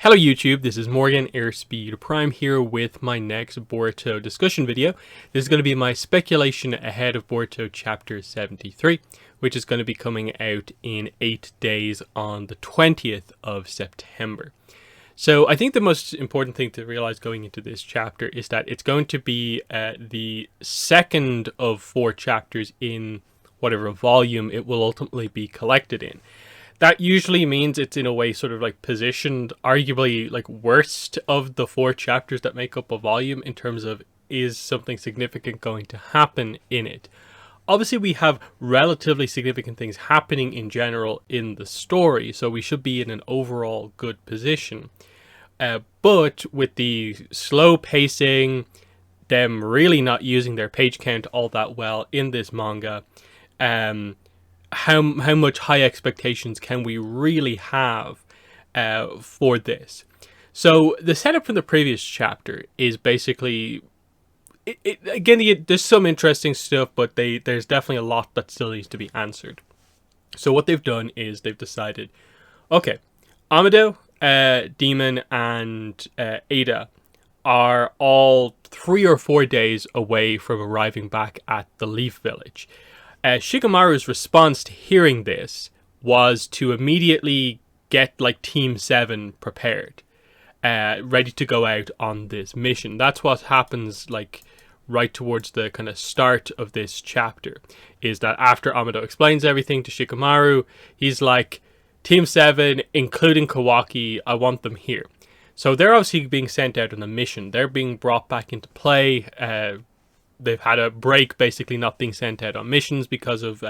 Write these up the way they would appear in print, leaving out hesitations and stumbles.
Hello YouTube, this is Morgan Airspeed Prime here with my next Boruto discussion video. This is going to be my speculation ahead of Boruto Chapter 73, which is going to be coming out in 8 days on the 20th of September. So I think the most important thing to realize going into this chapter is that it's going to be the second of 4 chapters in whatever volume it will ultimately be collected in. That usually means it's in a way sort of like positioned arguably like worst of the 4 chapters that make up a volume in terms of is something significant going to happen in it. Obviously we have relatively significant things happening in general in the story, so we should be in an overall good position. But with the slow pacing, them really not using their page count all that well in this manga, how much high expectations can we really have for this? So the setup from the previous chapter is basically, again, there's some interesting stuff, but there's definitely a lot that still needs to be answered. So what they've done is they've decided, okay, Amado, Demon, and Ada are all 3 or 4 days away from arriving back at the Leaf Village. Shikamaru's response to hearing this was to immediately get like Team 7 prepared, ready to go out on this mission. That's what happens like right towards the kind of start of this chapter, is that after Amado explains everything to Shikamaru, he's like, Team 7, including Kawaki, I want them here. So they're obviously being sent out on a mission. They're being brought back into play. They've had a break, basically not being sent out on missions because of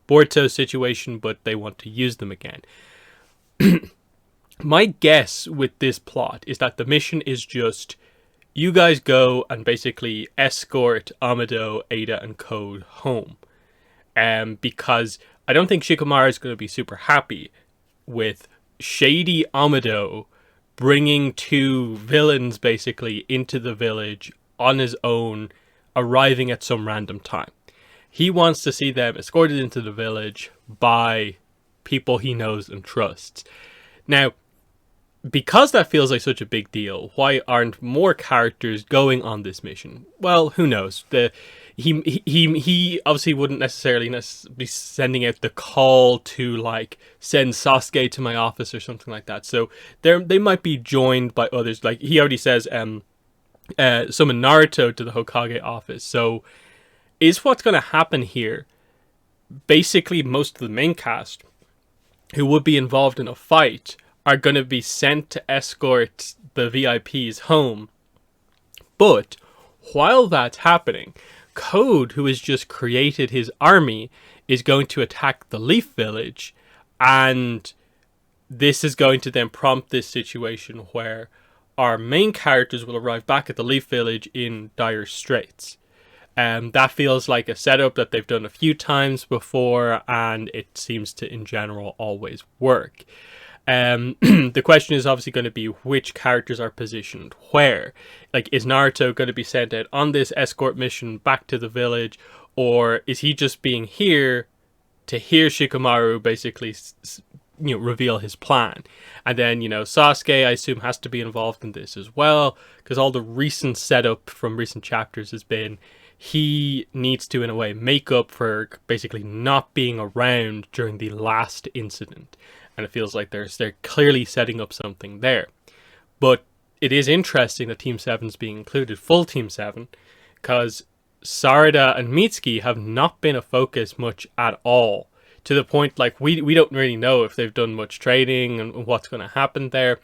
Boruto's situation, but they want to use them again. My guess with this plot is that the mission is just, you guys go and basically escort Amado, Ada, and Code home. Because I don't think Shikamaru is going to be super happy with shady Amado bringing 2 villains basically into the village on his own, arriving at some random time. He wants to see them escorted into the village by people he knows and trusts. Now, because that feels like such a big deal, why aren't more characters going on this mission? Well, who knows? He obviously wouldn't necessarily be sending out the call to like send Sasuke to my office or something like that. So they might be joined by others. Like he already says, summon Naruto to the Hokage office. So is what's going to happen here basically most of the main cast who would be involved in a fight are going to be sent to escort the VIPs home. But while that's happening, Code, who has just created his army, is going to attack the Leaf Village, and this is going to then prompt this situation where our main characters will arrive back at the Leaf Village in dire straits. That feels like a setup that they've done a few times before, and it seems to, in general, always work. The question is obviously going to be which characters are positioned where. Like, is Naruto going to be sent out on this escort mission back to the village, or is he just being here to hear Shikamaru basically reveal his plan? And then, Sasuke, I assume, has to be involved in this as well, because all the recent setup from recent chapters has been he needs to, in a way, make up for basically not being around during the last incident. And it feels like they're clearly setting up something there. But it is interesting that Team 7's being included, full Team 7, because Sarada and Mitsuki have not been a focus much at all. To the point, like, we don't really know if they've done much training and what's going to happen there.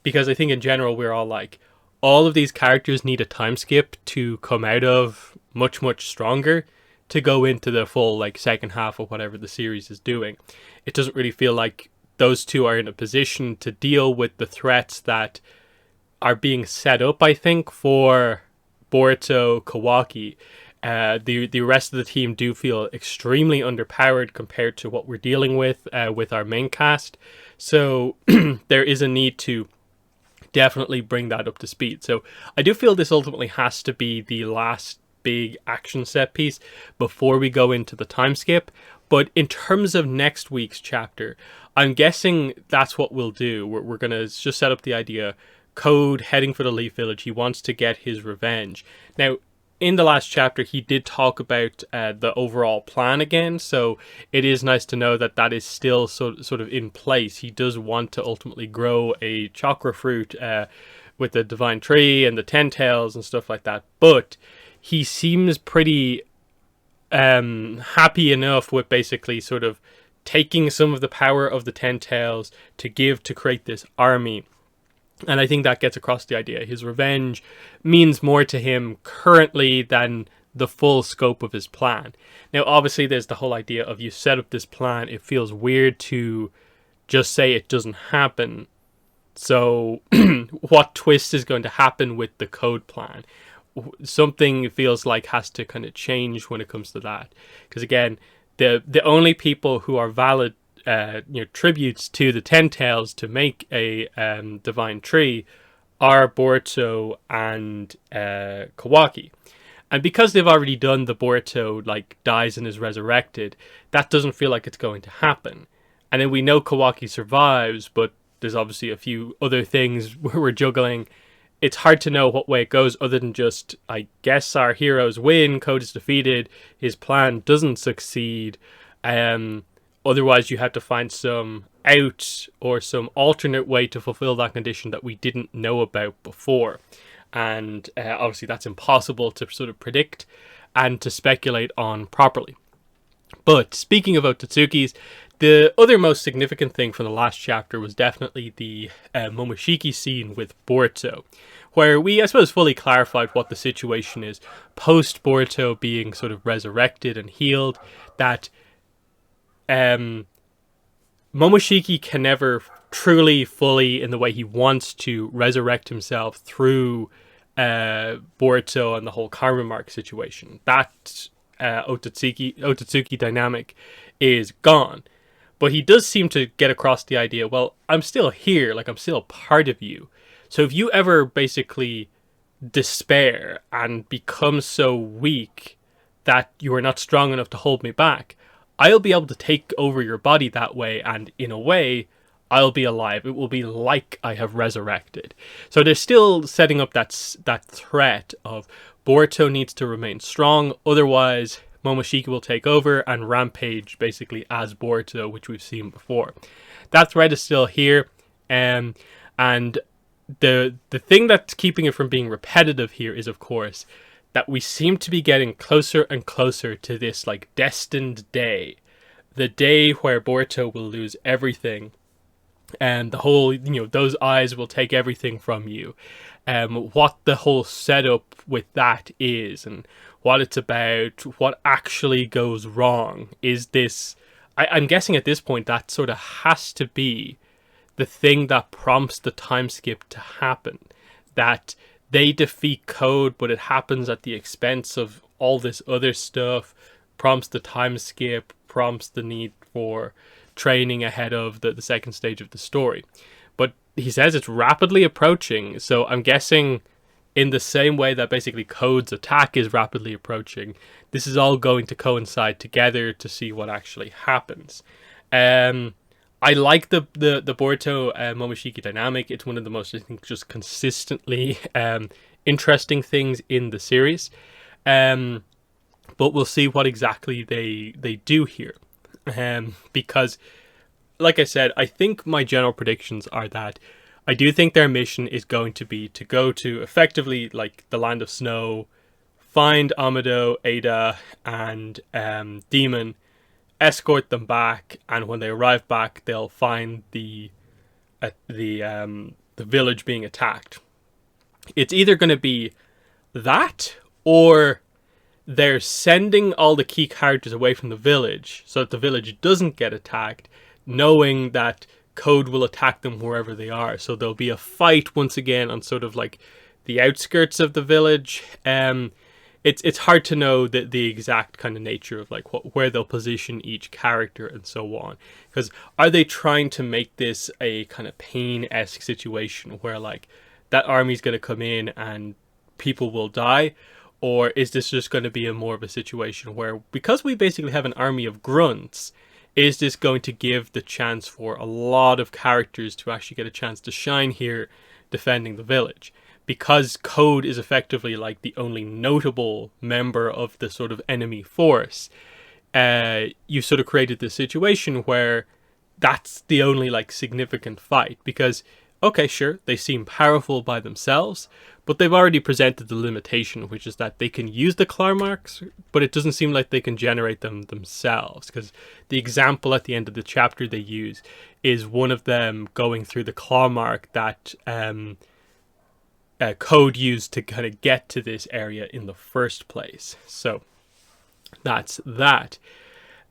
Because I think in general we're all like, all of these characters need a time skip to come out of much, much stronger to go into the full, like, second half of whatever the series is doing. It doesn't really feel like those 2 are in a position to deal with the threats that are being set up, I think, for Boruto, Kawaki. The rest of the team do feel extremely underpowered compared to what we're dealing with our main cast. So there is a need to definitely bring that up to speed. So I do feel this ultimately has to be the last big action set piece before we go into the time skip. But in terms of next week's chapter, I'm guessing that's what we'll do. We're going to just set up the idea. Code heading for the Leaf Village. He wants to get his revenge. Now, in the last chapter, he did talk about the overall plan again. So it is nice to know that that is still sort of in place. He does want to ultimately grow a chakra fruit with the divine tree and the 10 tails and stuff like that. But he seems pretty happy enough with basically sort of taking some of the power of the 10 tails to give to create this army. And I think that gets across the idea. His revenge means more to him currently than the full scope of his plan. Now, obviously, there's the whole idea of you set up this plan. It feels weird to just say it doesn't happen. So what twist is going to happen with the code plan? Something feels like has to kind of change when it comes to that. Because again, the only people who are valid tributes to the 10 tails to make a divine tree are Boruto and Kawaki. And because they've already done the Boruto dies and is resurrected, that doesn't feel like it's going to happen. And then we know Kawaki survives, but there's obviously a few other things where we're juggling. It's hard to know what way it goes other than just, I guess our heroes win, Code is defeated, his plan doesn't succeed. Otherwise, you have to find some out or some alternate way to fulfill that condition that we didn't know about before. And obviously, that's impossible to sort of predict and to speculate on properly. But speaking of Ototsukis, the other most significant thing from the last chapter was definitely the Momoshiki scene with Boruto, where we, I suppose, fully clarified what the situation is post Boruto being sort of resurrected and healed, that Momoshiki can never truly, fully, in the way he wants to, resurrect himself through Boruto and the whole karma mark situation. That Otsutsuki dynamic is gone. But he does seem to get across the idea, well, I'm still here, I'm still part of you. So if you ever basically despair and become so weak that you are not strong enough to hold me back, I'll be able to take over your body that way, and in a way, I'll be alive. It will be like I have resurrected. So they're still setting up that threat of Boruto needs to remain strong, otherwise Momoshiki will take over and rampage basically as Boruto, which we've seen before. That threat is still here, and the thing that's keeping it from being repetitive here is, of course, that we seem to be getting closer and closer to this destined day. The day where Boruto will lose everything. And the whole, those eyes will take everything from you. What the whole setup with that is and what it's about, what actually goes wrong. Is this... I'm guessing at this point that sort of has to be the thing that prompts the time skip to happen. That they defeat Code, but it happens at the expense of all this other stuff, prompts the time skip, prompts the need for training ahead of the second stage of the story. But he says it's rapidly approaching, so I'm guessing in the same way that basically Code's attack is rapidly approaching, this is all going to coincide together to see what actually happens. I like the Boruto Momoshiki dynamic. It's one of the most, I think, just consistently interesting things in the series. But we'll see what exactly they do here. Because, like I said, I think my general predictions are that I do think their mission is going to be to go to effectively the Land of Snow, find Amado, Ada, and Demon, escort them back, and when they arrive back, they'll find the village being attacked. It's either going to be that, or they're sending all the key characters away from the village so that the village doesn't get attacked, knowing that Code will attack them wherever they are. So there'll be a fight once again on sort of the outskirts of the village. It's hard to know the exact kind of nature of where they'll position each character and so on. Because are they trying to make this a kind of Pain-esque situation where that army's going to come in and people will die? Or is this just going to be a more of a situation where, because we basically have an army of grunts, is this going to give the chance for a lot of characters to actually get a chance to shine here defending the village? Because Code is effectively like the only notable member of the sort of enemy force, you sort of created this situation where that's the only like significant fight. Because, okay, sure, they seem powerful by themselves, but they've already presented the limitation, which is that they can use the claw marks, but it doesn't seem like they can generate them themselves. Because the example at the end of the chapter they use is one of them going through the claw mark that Code used to kind of get to this area in the first place. So that's that.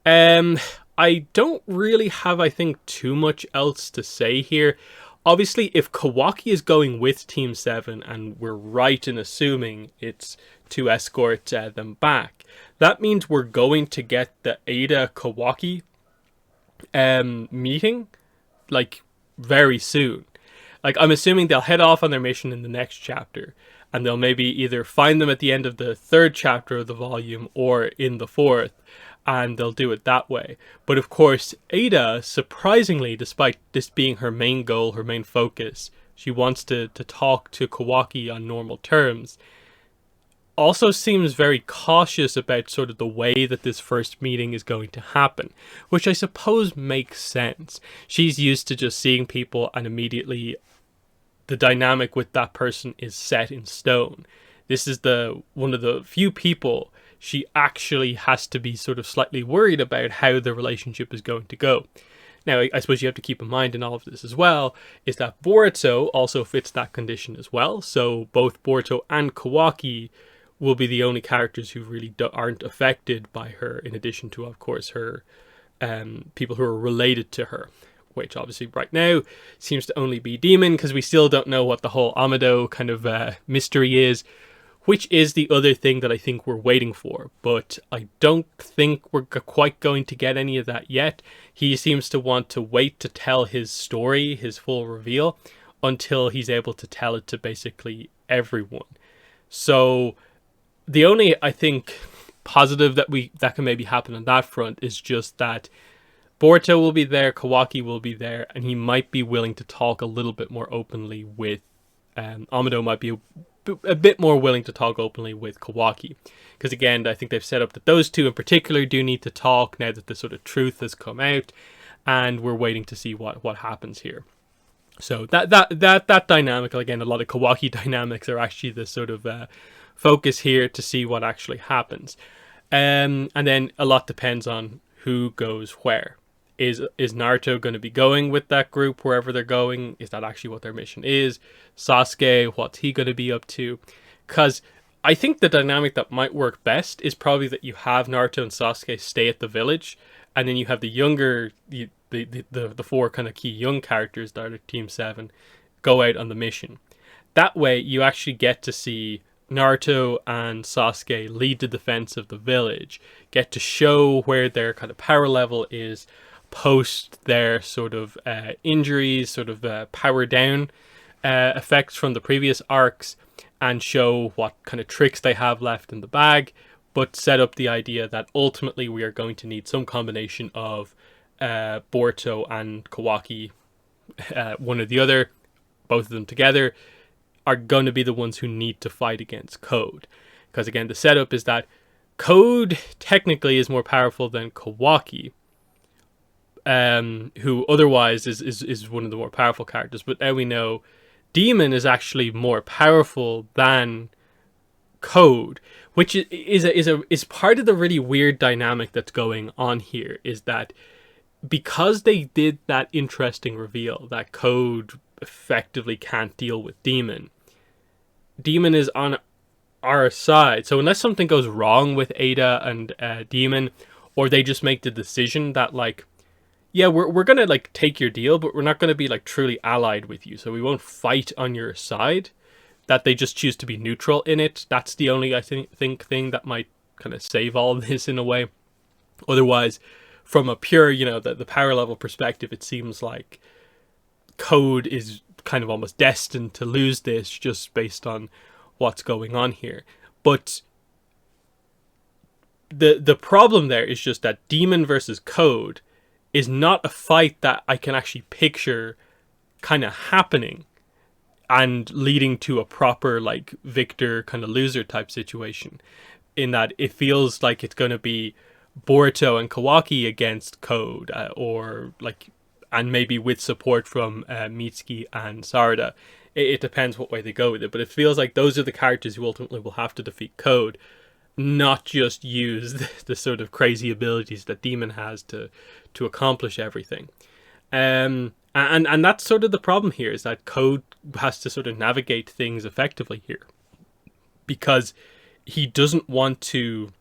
I don't really have, I think, too much else to say here. Obviously, if Kawaki is going with Team 7, and we're right in assuming it's to escort them back, that means we're going to get the Ada-Kawaki meeting, like, very soon. Like, I'm assuming they'll head off on their mission in the next chapter, and they'll maybe either find them at the end of the 3rd chapter of the volume or in the 4th, and they'll do it that way. But of course, Ada, surprisingly, despite this being her main goal, her main focus, she wants to talk to Kawaki on normal terms, also seems very cautious about sort of the way that this first meeting is going to happen, which I suppose makes sense. She's used to just seeing people and immediately the dynamic with that person is set in stone. This is one of the few people she actually has to be sort of slightly worried about how the relationship is going to go. Now, I suppose you have to keep in mind in all of this as well, is that Boruto also fits that condition as well. So both Boruto and Kawaki will be the only characters who really aren't affected by her, in addition to, of course, her people who are related to her, which obviously right now seems to only be Demon, because we still don't know what the whole Amado kind of mystery is, which is the other thing that I think we're waiting for. But I don't think we're quite going to get any of that yet. He seems to want to wait to tell his story, his full reveal, until he's able to tell it to basically everyone. So the only, I think, positive that can maybe happen on that front is just that Boruto will be there, Kawaki will be there, and he might be willing to talk a little bit more openly with Amado might be a bit more willing to talk openly with Kawaki, because again, I think they've set up that those two in particular do need to talk now that the sort of truth has come out, and we're waiting to see what happens here. So that dynamic, again, a lot of Kawaki dynamics are actually the sort of focus here to see what actually happens, and then a lot depends on who goes where. Is Naruto going to be going with that group wherever they're going? Is that actually what their mission is? Sasuke, what's he going to be up to? Because I think the dynamic that might work best is probably that you have Naruto and Sasuke stay at the village, and then you have the younger, the 4 kind of key young characters that are Team 7 go out on the mission. That way, you actually get to see Naruto and Sasuke lead the defense of the village, get to show where their kind of power level is post their sort of injuries, sort of power down effects from the previous arcs, and show what kind of tricks they have left in the bag, but set up the idea that ultimately we are going to need some combination of Boruto and Kawaki, one or the other, both of them together, are going to be the ones who need to fight against Code. Because again, the setup is that Code technically is more powerful than Kawaki, who otherwise is one of the more powerful characters. But now we know Demon is actually more powerful than Code, which is part of the really weird dynamic that's going on here, is that because they did that interesting reveal that Code effectively can't deal with Demon is on our side. So unless something goes wrong with Ada and Demon, or they just make the decision that, like, yeah, we're gonna like take your deal, but we're not gonna be like truly allied with you, so we won't fight on your side, that they just choose to be neutral in it, that's the only, I think thing that might kind of save all of this in a way. Otherwise, from a pure, the power level perspective, it seems like Code is kind of almost destined to lose this just based on what's going on here. But the problem there is just that Demon versus Code is not a fight that I can actually picture kind of happening and leading to a proper like victor kind of loser type situation, in that it feels like it's going to be Boruto and Kawaki against Code, or like, and maybe with support from Mitsuki and Sarada. It depends what way they go with it, but it feels like those are the characters who ultimately will have to defeat Code, not just use the sort of crazy abilities that Demon has to accomplish everything. And that's sort of the problem here, is that Code has to sort of navigate things effectively here, because he doesn't want to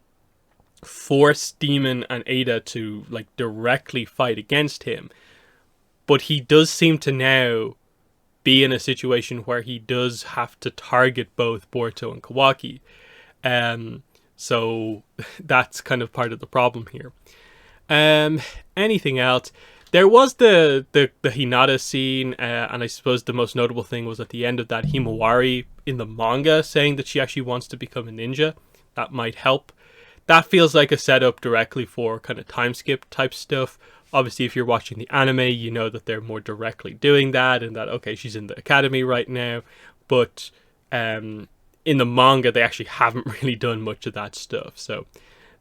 force Demon and Ada to like directly fight against him, but he does seem to now be in a situation where he does have to target both Boruto and Kawaki. So that's kind of part of the problem here. Anything else? There was the Hinata scene, and I suppose the most notable thing was at the end of that, Himawari in the manga saying that she actually wants to become a ninja. That might help. That feels like a setup directly for kind of time skip type stuff. Obviously, if you're watching the anime, you know that they're more directly doing that, and that, okay, she's in the academy right now. But in the manga, they actually haven't really done much of that stuff. So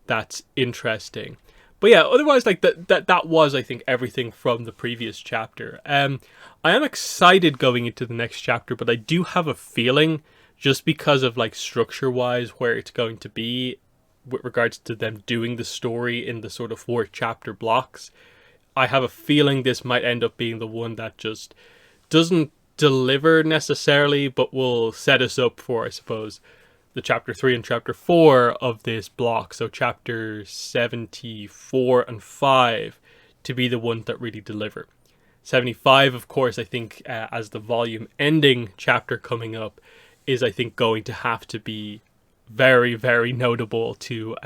that's interesting. But yeah, otherwise, like that was, I think, everything from the previous chapter. I am excited going into the next chapter, but I do have a feeling, just because of like structure-wise where it's going to be with regards to them doing the story in the sort of 4 chapter blocks, I have a feeling this might end up being the one that just doesn't deliver necessarily, but will set us up for, I suppose, the chapter 3 and chapter 4 of this block. So chapter 74 and 5 to be the ones that really deliver. 75, of course, I think, as the volume ending chapter coming up, is, I think, going to have to be very, very notable to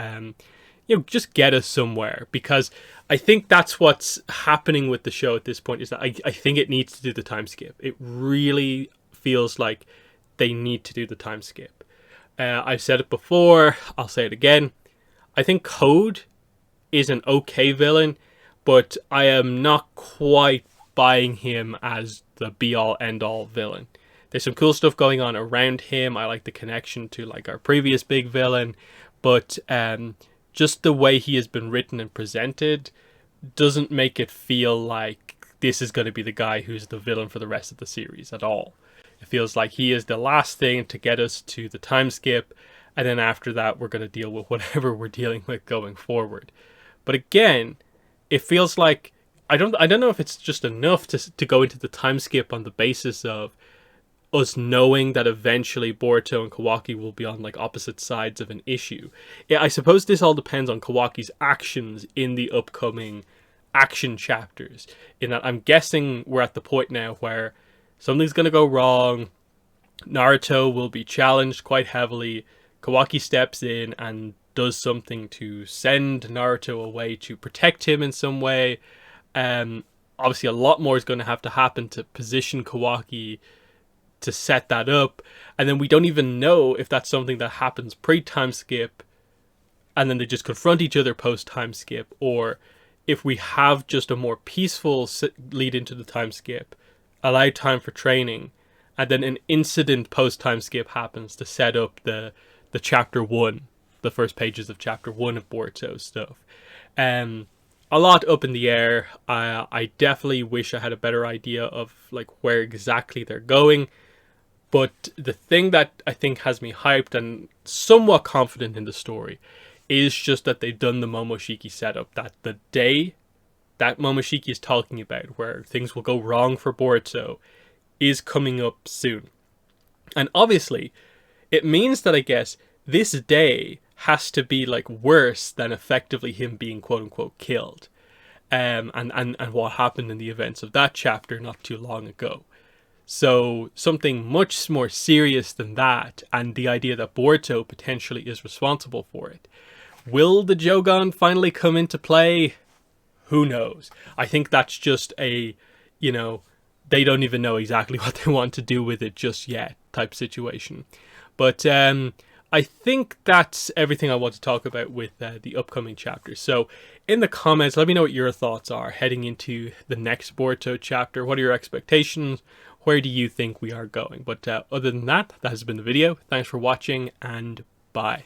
just get us somewhere, because I think that's what's happening with the show at this point, is that I think it needs to do the time skip. It really feels like they need to do the time skip. I've said it before, I'll say it again. I think Code is an okay villain, but I am not quite buying him as the be-all, end-all villain. There's some cool stuff going on around him. I like the connection to like our previous big villain, but just the way he has been written and presented doesn't make it feel like this is going to be the guy who's the villain for the rest of the series at all. It feels like he is the last thing to get us to the time skip, and then after that we're going to deal with whatever we're dealing with going forward. But again, it feels like I don't know if it's just enough to go into the time skip on the basis of us knowing that eventually Boruto and Kawaki will be on like opposite sides of an issue. Yeah, I suppose this all depends on Kawaki's actions in the upcoming action chapters, in that I'm guessing we're at the point now where something's going to go wrong, Naruto will be challenged quite heavily, Kawaki steps in and does something to send Naruto away to protect him in some way. Obviously a lot more is going to have to happen to position Kawaki to set that up, and then we don't even know if that's something that happens pre-time skip and then they just confront each other post-time skip, or if we have just a more peaceful lead into the time skip, allow time for training, and then an incident post-time skip happens to set up the chapter 1, the first pages of chapter 1 of Boruto stuff. A lot up in the air. I definitely wish I had a better idea of like where exactly they're going. But the thing that I think has me hyped and somewhat confident in the story is just that they've done the Momoshiki setup. That the day that Momoshiki is talking about, where things will go wrong for Boruto, is coming up soon. And obviously, it means that I guess this day has to be like worse than effectively him being quote unquote killed. And what happened in the events of that chapter not too long ago. So something much more serious than that, and the idea that Boruto potentially is responsible for it. Will the Jogan finally come into play? Who knows? I think that's just a, they don't even know exactly what they want to do with it just yet type situation. But I think that's everything I want to talk about with the upcoming chapters. So in the comments, let me know what your thoughts are heading into the next Boruto chapter. What are your expectations? Where do you think we are going? But other than that, that has been the video. Thanks for watching, and bye.